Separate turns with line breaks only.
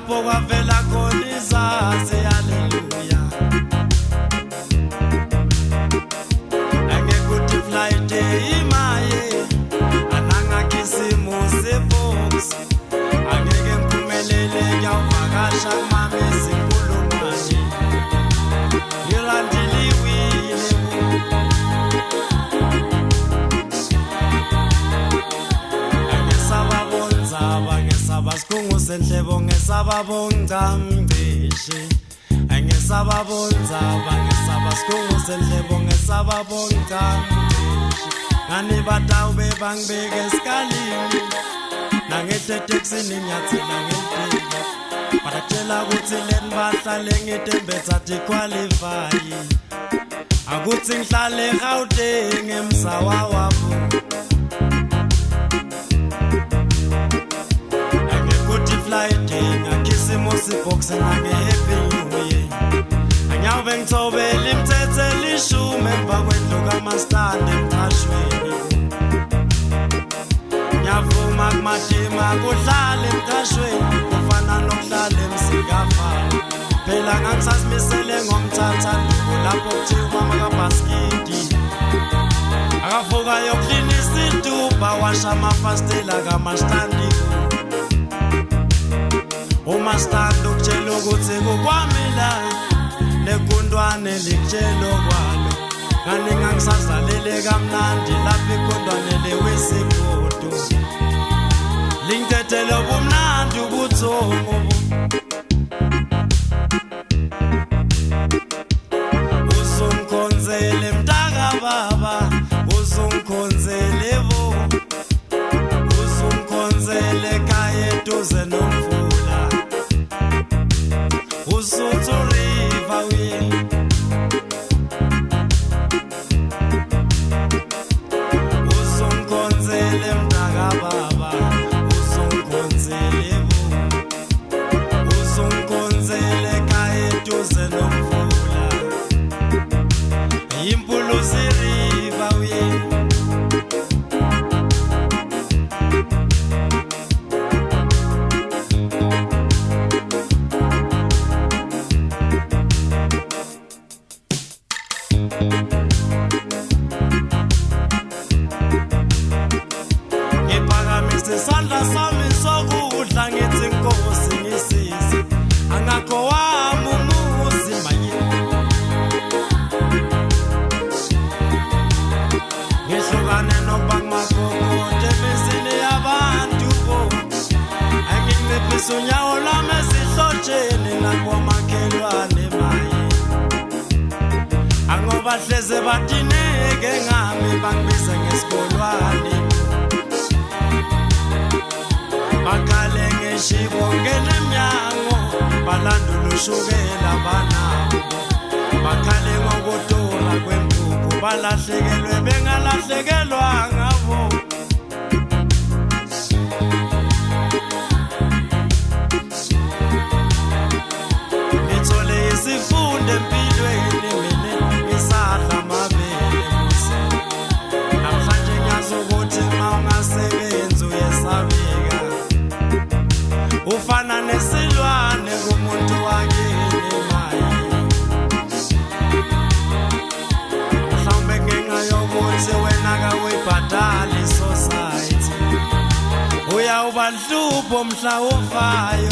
lapho kwavela khona izazi haleluya angekuthi Friday imaye ananga kisimo sebox angeke ngiphumelele ngiyavakasha kumama ezinkulumashi ngilandiliwile Abasikungu senhlebo ngesababonga mbishi angesababonza bangesabasikungu senhlebo ngesababonga mbishi ngani batawube bangibeke esikalini nangehlethexini ngiyathina ngempilo batshela ukuthi leni bahlale ngitembetha qualify akuthi ngihlale eGauteng emsawa wabo Box and I'm happy anyawube ngithobela imithetho elishumi emva kwendlu kaMastandi emthashweni ngiyavuma kumadima kuhlala emthashweni kufana nokuhlala emsikafana phela ngangisazimisele ngomthatha lapho kuthiwa umama kaBaskidi akavuka yoklinisa ituba washa amafastela kaMastandi uMastandi ukutshela ukuthi kukwamila nekundwane likutshelo kwalo ngani ngangisazalele kamnandi lapha ikundwane lewesigodo lingithethele ubumnandi ubuthongo uzungikhonzele mntaka baba uzungikhonzele bo uzungikhonzele ekhaya eduze nomfula Usuthu river we Uzungikhonzele mntaka baba uzungikhonzele bo uzungikhonzele ekhaya eduze nomfula Impulusi river we Sisandla sami sokudla ngithi inkosi ngisize angakho wami umuzi maye ngihlukane nokubangumakokode emizini yabantu bo anginciphisa unyawo lami ezihlotsheni nakomakhelwane maye angoba hleze batineke ngami bangibize ngesikolwane Bakale ngeshibo ngenemnyango balandula ushukela banabo Bakale ngokutola kwempuphu balahlekelwe bengalahlekelwa ngabo Ngithole isifundo empilweni mina ngisadla amabele musa Namhlanje ngiyazi ukuthi ma ungasebenzi uyesabeka Ufana nesilwane kumuntu wakini maye Mhlawumbe ngenxa yokuthi wena kawuyibhadali society Uyawuba nhlupho mhla ufayo